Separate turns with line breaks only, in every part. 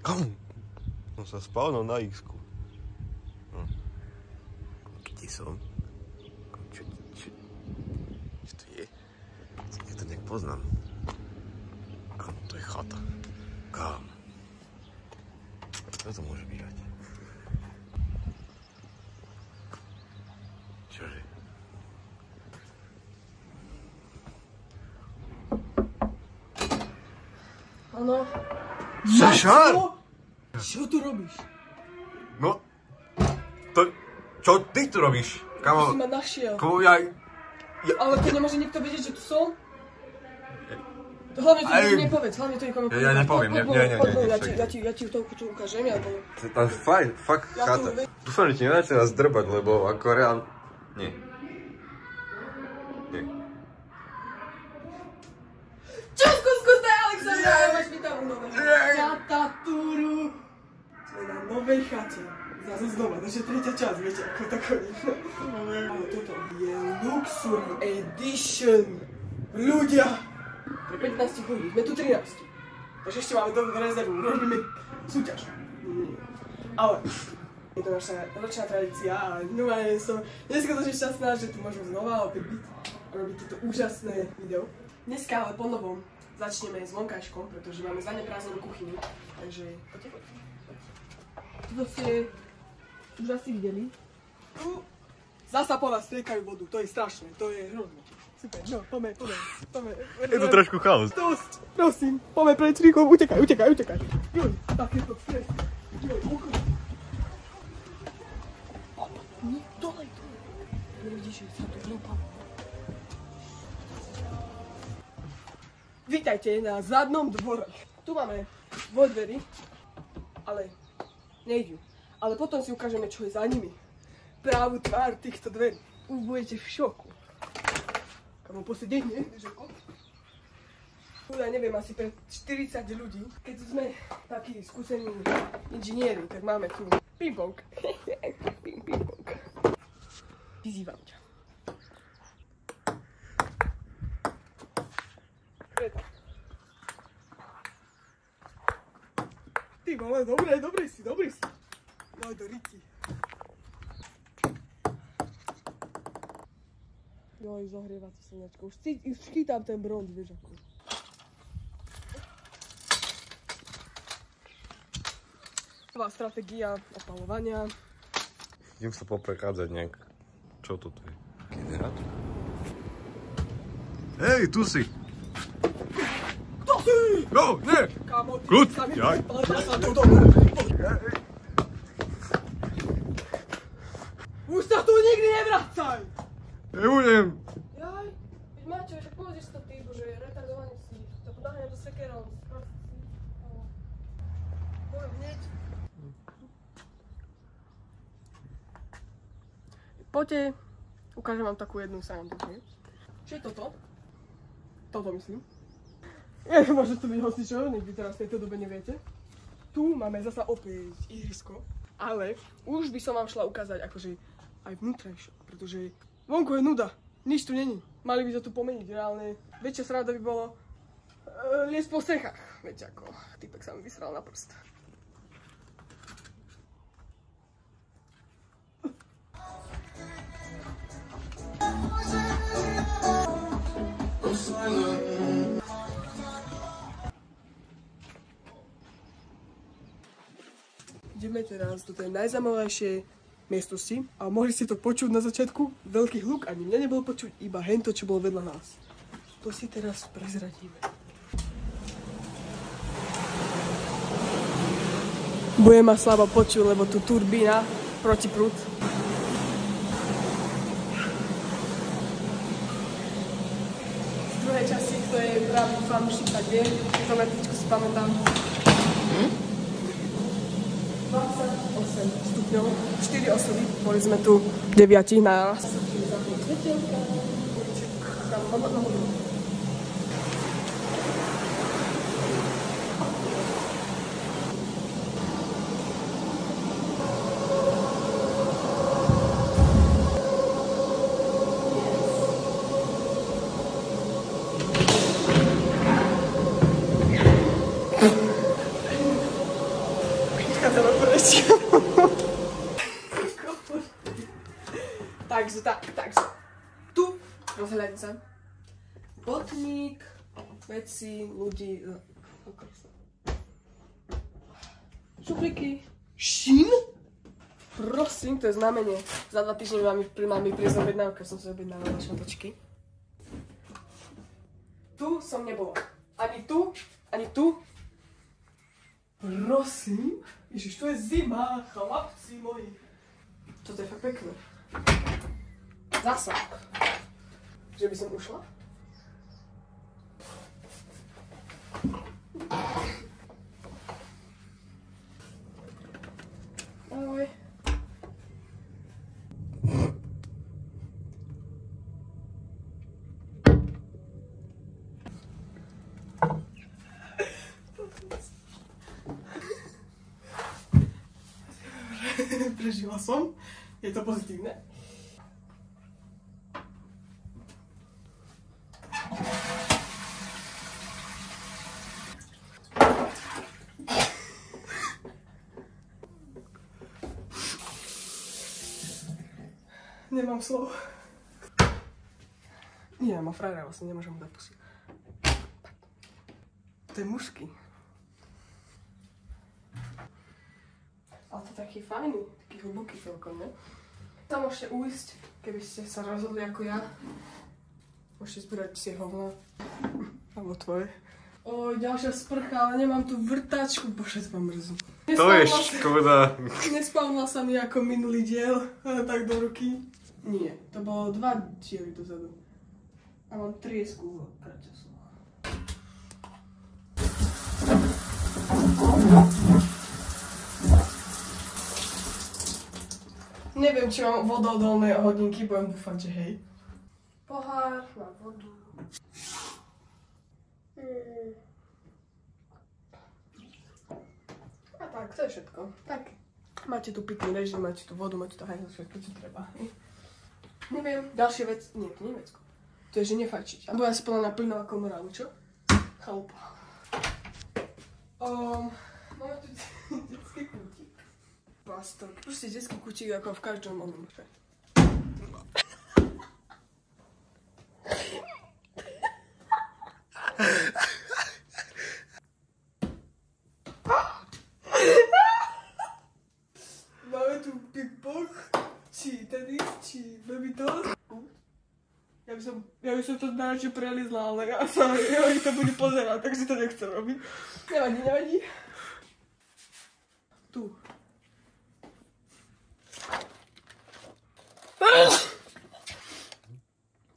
Som sa spavnul na X-ku. Kde som? Čo to je? Ja to nejak poznám. Kam? To je chata. Kam? Čo to môže bývať? Čože?
Áno.
Saša!
Čo tu robíš?
No, to... Čo ty tu robíš? Kamo...
Si ma našiel.
Kamo, ja...
Ale to nemôže nikto vedieť, že tu som? To hlavne to nikomu nepovedz, hlavne to nikomu nepovedz.
Ja nepoviem,
Ja ti to ukážem, alebo...
To je fajn, fakt chata. Dúfam, že ti nedáte nás drbať, lebo ako reálne... Nie. Nie.
Čo skús, to je Alexandra, máš mi tam nové. Chatatúru. To je na novej chate. Zase znova, to je tretia časť, viete, ako to chodí. Ale toto je Luxury Edition. Ľudia. Pre 15 ľudí, sme tu 13. Takže ešte máme dobrú rezervu, robíme súťaž. Ale je to naša ročná tradícia a normálne som neskutočne šťastná, že tu môžeme znova opäť byť a robiť toto úžasné video. Dneska ale po novom začneme s vonkajškom, pretože máme zaneprázdnenú kuchyňu, takže poďte. Toto ste už asi videli. Tu zasa po nás striekajú vodu, to je strašné, to je hrozné. Super, no, poďme.
Je to trošku chaos.
Dosť, prosím, poďme preč, rýchlo, utekaj. Juj, tak je to stres. Juj, ucho. Nie, dole. Nevidíš, že sa tu hlúpam. Vítajte na zadnom dvore. Tu máme dvojdery, ale nejdu. Ale potom si ukážeme, čo je za nimi. Právú tvár týchto dverí. Už budete v šoku. Kamo posedenie, vieš ako? Ja neviem, asi pre 40 ľudí. Keď sme takí skúsení inžinieri, tak máme tu ping-pong. Ping-pong. Vyzývam ťa. Ty vole, dobre si. Daj do riti. Joj, zohrieva to slnečko. Už chytám ten bronz, vieš ako. Nová stratégia opalovania.
Idem sa poprechádzať nejak. Čo toto je? Generátor? Hej, tu si!
Kto si?
No, nie!
Kámo, ty
Kľud!
sa mi
Jaj!
vypáľa sa tu dole. Už sa tu nikdy nevracaj!
Nebudem!
Jaj, veď Maťo, že pôjdeš to ty, bože, retardovaný si. To podáhnem do sekerov. Poviem hneď. Poďte, ukážem vám takú jednu srandu. Čo je toto? Toto myslím. Môže to byť hocičo, nikdy teraz v tejto dobe neviete. Tu máme zasa opäť ihrisko, ale už by som vám šla ukázať akože aj vnútrajšie, pretože vonku je nuda, nič tu není. Mali by to tu pomeniť reálne. Väčšia sranda by bolo liesť po strechách. Viete ako, týpek sa mi vysral na prst. Ideme teraz do tej najzaujímavejšej miestnosti a mohli ste to počuť na začiatku. Veľký hluk ani mňa nebolo počuť, iba hento, čo bolo vedľa nás. To si teraz prezradíme. Bude ma slabo počuť, lebo tu turbína, protiprúd. Z druhej časti, kto je pravý fanúšik, tak vie, to metričku si pamätám. 28 stupňov, 4 osoby, boli sme tu 9 naraz. odchádzame preč. Takže tak, takže. Tu rozhľadnica. Botník, veci, ľudí. Šuplíky. Šín? Prosím, to je znamenie. Za 2 týždne mám mi prísť objednávka, som si objednávala šatočky. Tu som nebola. Ani tu, ani tu. Prosím. Ježiš, to je zima, chlapci moji. Toto je fakt pekné. Zasa. Že by som ušla? Ahoj. Prežila som. Je to pozitívne. Nemám slov. Nie, mám frajera, vlastne nemôžem mu dať pusiť. To je mužský. Ale to je taký fajný, taký hlboký celkom, ne? Tam môžete ujsť, keby ste sa rozhodli ako ja. Môžete zbierať psie hovno. Alebo tvoje. Oj, ďalšia sprcha, ale nemám tu vrtačku. Bože, to ma mrzí.
To je škoda.
Nespavnila sa mi ako minulý diel, tak do ruky. Nie, to bolo 2 diely dozadu. A mám triesku v kraťasu. Neviem, či mám vodoodolné hodinky, budem dúfať, že hej. Pohár na vodu. A tak, to je všetko. Tak, máte tu pitný režim, máte tu vodu, máte tu aj všetko, čo treba. Neviem, ďalšia vec, nie, to nie je vecko. To je, že nefajčiť. A bude asi plná plynová komora, alebo čo? Chalupa. Máme tu detský kútik. Plastok. Proste detský kútik ako v každom onom. Máme tu Big Box, či tenis, či baby doll. Ja by som to najradšej prelizla, ale ja sa to bude pozerať, tak si to nechcem robiť. Nevadí, nevadí. Tu.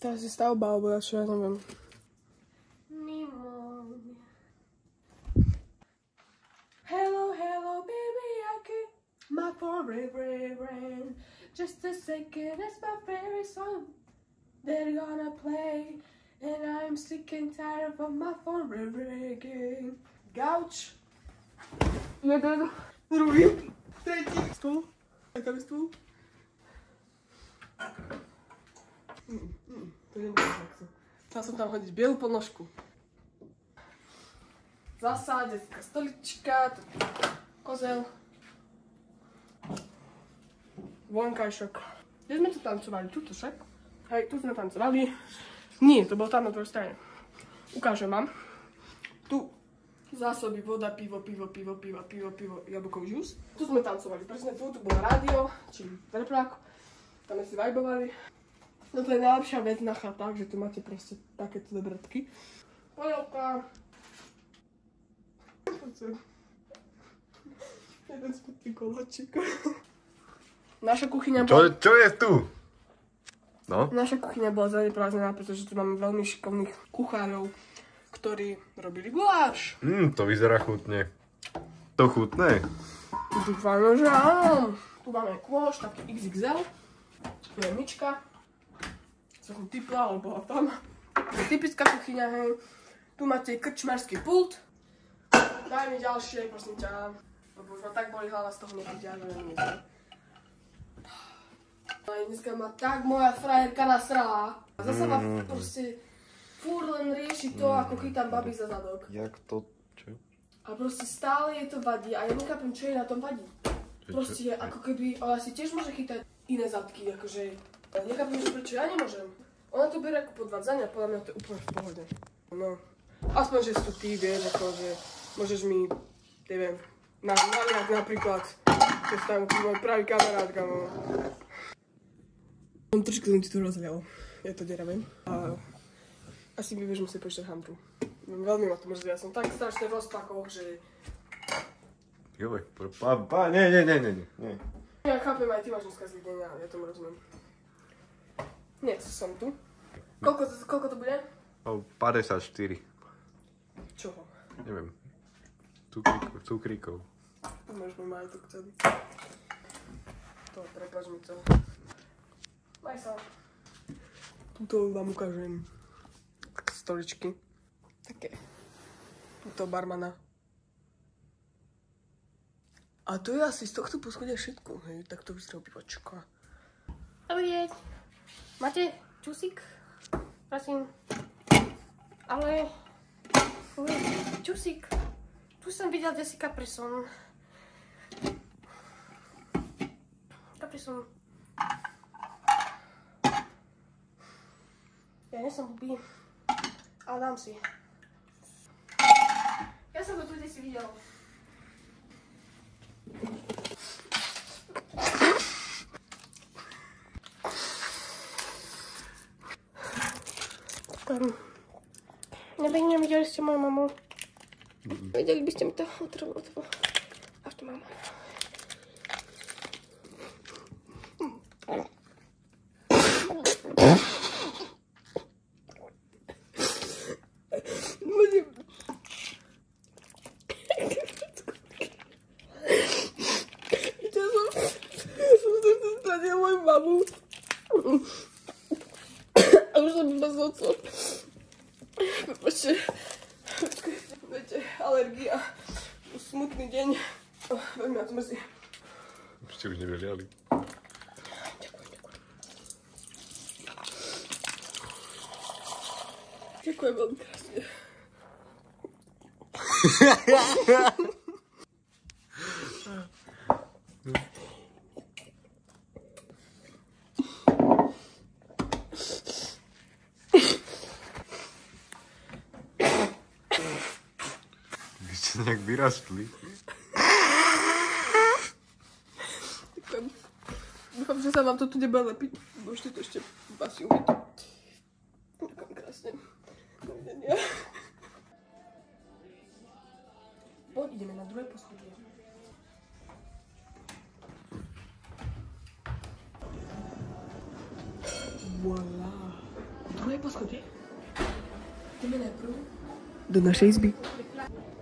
Teraz je stavba, alebo čo, ja neviem. Hello, hello, baby, I get my forever rain. Just a second, it's my favorite song. They're gonna play, and I'm sick and tired of my forever again. Gauč. Jeden, druhý, tretí. Stôl. Taká je stôl. To nie bude takto. Chcela som tam hodiť bielu ponožku. Zasa, detská stolička, kozel. Vonkajšok. Kde sme tu tancovali? Tuto však? Hej, tu sme tancovali. Nie, to bolo tam na druhej strane. Ukážem vám. Tu zásoby, voda, pivo, jablkový džús. Tu sme tancovali, presne tu bolo rádio, či verplák. Tam sme si vibovali. Toto je najlepšia vec na chatách, že tu máte proste takéto dobrodky. Polievka. Jeden smutný koláčik. Naša kuchyňa bola...
Čo je tu? No?
Naša kuchyňa bola zaneprázdnená, pretože tu máme veľmi šikovných kuchárov, ktorí robili guláš.
To vyzerá chutne. To chutné?
Dúfam, že áno. Tu máme kôš, taký XXL. Tu je myčka. Co som typla, alebo bola tam. To je typická kuchyňa, hej. Tu máte krčmarský pult. Daj mi ďalšie, prosím ťa. Lebo už ma tak boli hlava z toho nepiť, ja neviem. Dneska ma tak moja frajerka nasrala. Zasa ma proste fúr len rieši to, ako chytám babi za zadok.
Jak to? Čo?
A A proste stále jej to vadí a ja nechápem, čo jej na tom vadí. Proste ako keby, ona si tiež môže chytať iné zadky, akože nechápem, že prečo ja nemôžem. Ona to bere ako podvádzanie a podľa mňa to je úplne v pohode. No, aspoň, že si to ty, vieš, akože môžeš mi, neviem, naliať napríklad, že si tam môj pravý kamarátka, no. Trošku som ti to rozlial, je to deravé. A asi by vieš musieť počítať hampu. Veľmi ma to mrzí, ja som tak strašne v rozpakoch, že...
Joj, nie.
Ja chápem, aj ty máš dneska zlý deň, ja tomu rozumiem. Nie, som tu. Koľko to bude?
54.
Čoho?
Neviem. Cukríkov.
Máš môj majetok celý. To, prepáč mi to. Maj sa. Tuto vám ukážem stoličky. Také. Tuto barmana. A to je asi z tohto poschodia všetko, hej, tak to vyzerá pivačka.
Dobrý deň. Máte čusík? Prosím. Ale... čusík. Tu som videl Jessica Prison. Caprison. Ja nie som blbý. Ale dám si. Ja som to tu si videl. Neviem, nevideli ste moju mamu. Videli by ste mi to otrvalo. Až to mám.
Mamu. A už som bez otcov. Viete, alergia. Smutný deň. Veľmi ma to mrzí.
Už ste už nevyliali.
Ďakujem veľmi krásne.
Vy ste nejak vyrastli.
Dúfam, že sa vám to tu nebude lepiť. Môžete to ešte asi umyť. Ďakujem krásne. Dovidenia. Poď, ideme na druhé poschodie. Voilà. Druhé poschodie. Ideme najprv do našej izby.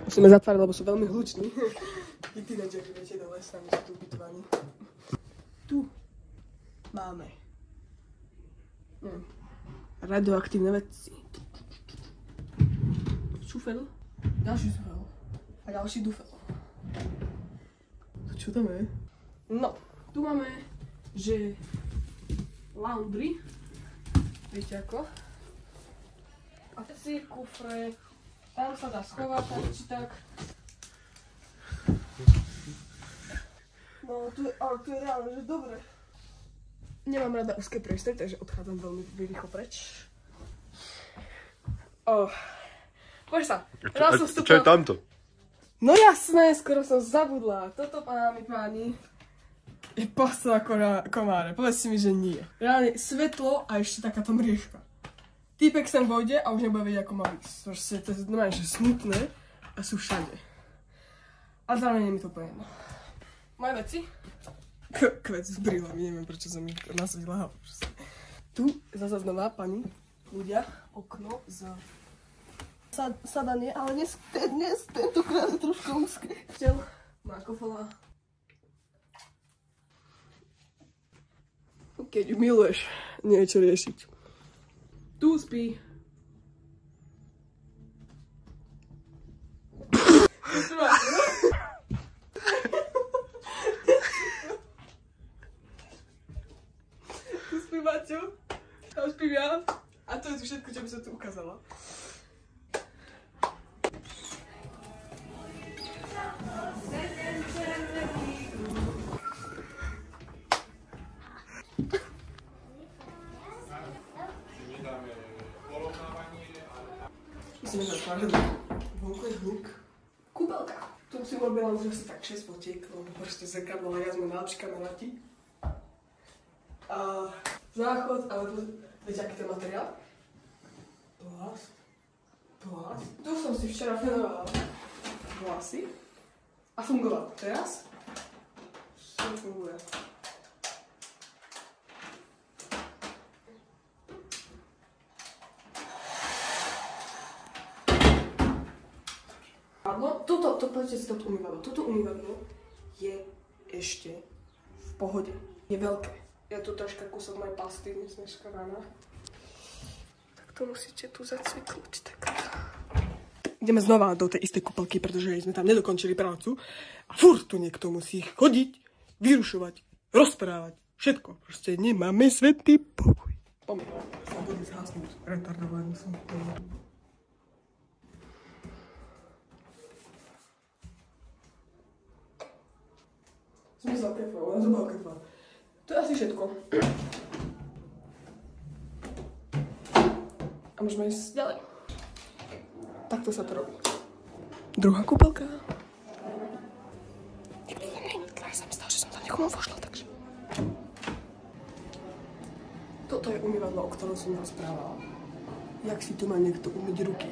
Musíme zatvárať, lebo sú veľmi hluční. I tínedžeri, viete, do lesa, my sú tu ubytovaní. Tu máme radioaktívne veci. Šufel, ďalší šufel a ďalší dufel. Čo tam je? No, tu máme, že laundry, viete ako? A veci, kufre, tam sa dá schovať, tak či tak. No, ale tu je reálne, že dobre. Nemám rada úzké priestory, takže odchádzam veľmi rýchlo preč. Poď sa.
Čo je tamto?
No jasné, skoro som zabudla. Toto, páni, je postela komáre. Povedzte mi, že nie. Reálne svetlo a ešte takáto mriežka. Týpek sem vojde a už nebude vedieť, ako má ísť. Proste to je normálne, že smutné a sú všade. A zároveň je mi to úplne jedno. Moje veci? Kvec s brýlami, neviem prečo som ich nasadila hlavu. Tu zasa znova, pani, ľudia, okno za sadanie, ale dnes tentokrát je trošku úzke. Chtěl má kofola. Keď ju miluješ, nie je čo riešiť. Tu spí. Tu spí Maťo, tam spím ja a to je všetko, čo by som tu ukázala. máš vonku je hluk. Kúpelka. Tu si urobila už asi tak 6 fotiek, lebo proste zrkadlo a ja sme najlepší kamaráti. A záchod, ale to, viete, aký ten materiál? Plast. Tu som si včera fenovala vlasy a fungoval. Teraz to funguje. No, toto umývadlo je ešte v pohode. Je veľké. Je tu troška kúsok mojej pasty, dnes dneška rána. Tak to musíte tu zacviknúť takto. Ideme znova do tej istej kúpelky, pretože sme tam nedokončili prácu. A furt tu niekto musí chodiť, vyrušovať, rozprávať. Všetko. Proste nemáme svätý pokoj. Poďme. Sa budem zhasnúť. Retardovaný som. Zmizla kefa, ona zobala kefa. To je asi všetko. A môžeme ísť ďalej. Takto sa to robí. Druhá kúpelka. Nikto tam nie. Teraz sa mi stalo, že som tam niekomu vošla, takže. Toto je umývadlo, o ktorom som rozprávala. Jak si tu má niekto umyť ruky?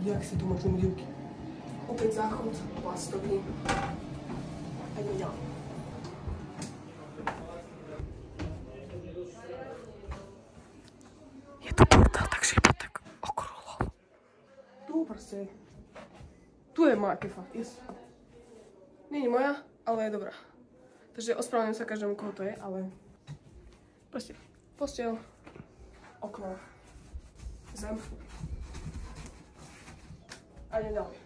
Jak si tu môže umyť ruky? Opäť záchod, plastový. A ideme ďalej. Je tu portál, takže iba tak okruhlo. Tu proste. Tu je moja kefa. Yes. Nie je moja, ale je dobrá. Takže ospravedlňujem sa každému, koho to je, ale proste posteľ, okno, zem. A ideme ďalej.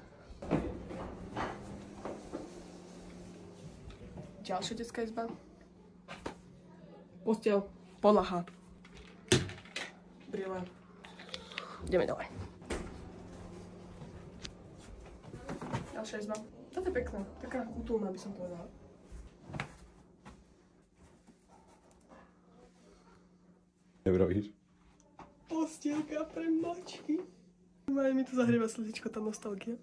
Ďalšia detská izba. Posteľ, podlaha. Brýle. Ideme ďalej. Ďalšia izba. Toto je pekné. Taká útulná, by som povedala.
Nebrovíš?
Postielka pre mačky. Aj mi to zahrieva slzičko, tá nostalgia.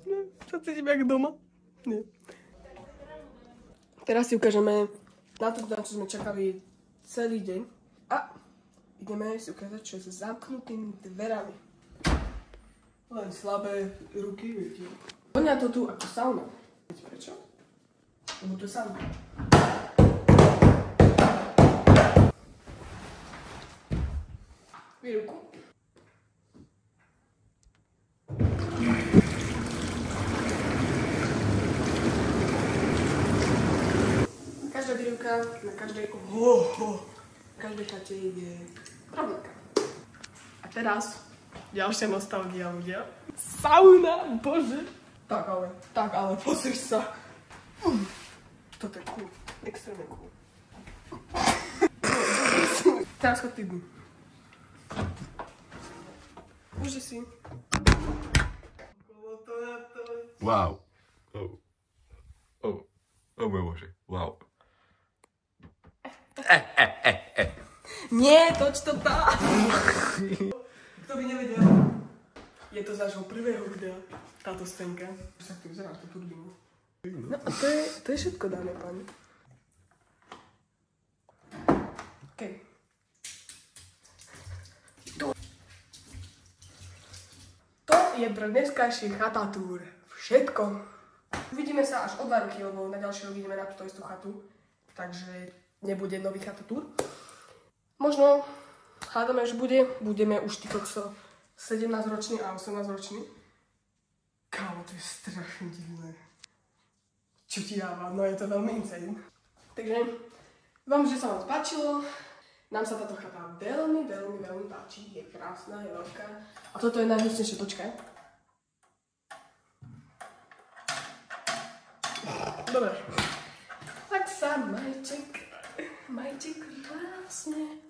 No, sa cítim jak doma. Nie. Teraz si ukážeme na to, na čo sme čakali celý deň. A ideme si ukázať, čo je s zamknutými dverami. Len slabé ruky, viete. Vonia to tu ako sauna. Viete prečo? Lebo to je sauna. Vy ruku. Každá výrivka na každej chate je rovnaká. A teraz ďalšia nostalgia, ľudia. Sauna, bože. Tak ale, pozri sa. Toto je cool, extrémne cool. Teraz chod ty dnu. Môže si.
Wow. Oh môj bože, wow.
Nie, toč to tá. Kto by nevedel, je to z nášho prvého videa, táto scénka. Už sa tu vyzeráš, tú turbínu. No a to je všetko, dámy a páni. OK. To je pre dneskajší chatatúr všetko. Uvidíme sa až o 2 roky, lebo na ďalšieho vidíme na túto istú chatu. Takže nebude nový chatatúr. Možno hádame, že budeme už týko 17-ročný a 18-ročný. Kámo, to je strašne divné. Čo ti dáva? No je to veľmi insane. Takže vám, že sa vám páčilo. Nám sa táto chata veľmi páči. Je krásna, je veľká. A toto je najhnusnejšie, počkaj. Dobre. Tak sa majte krásne.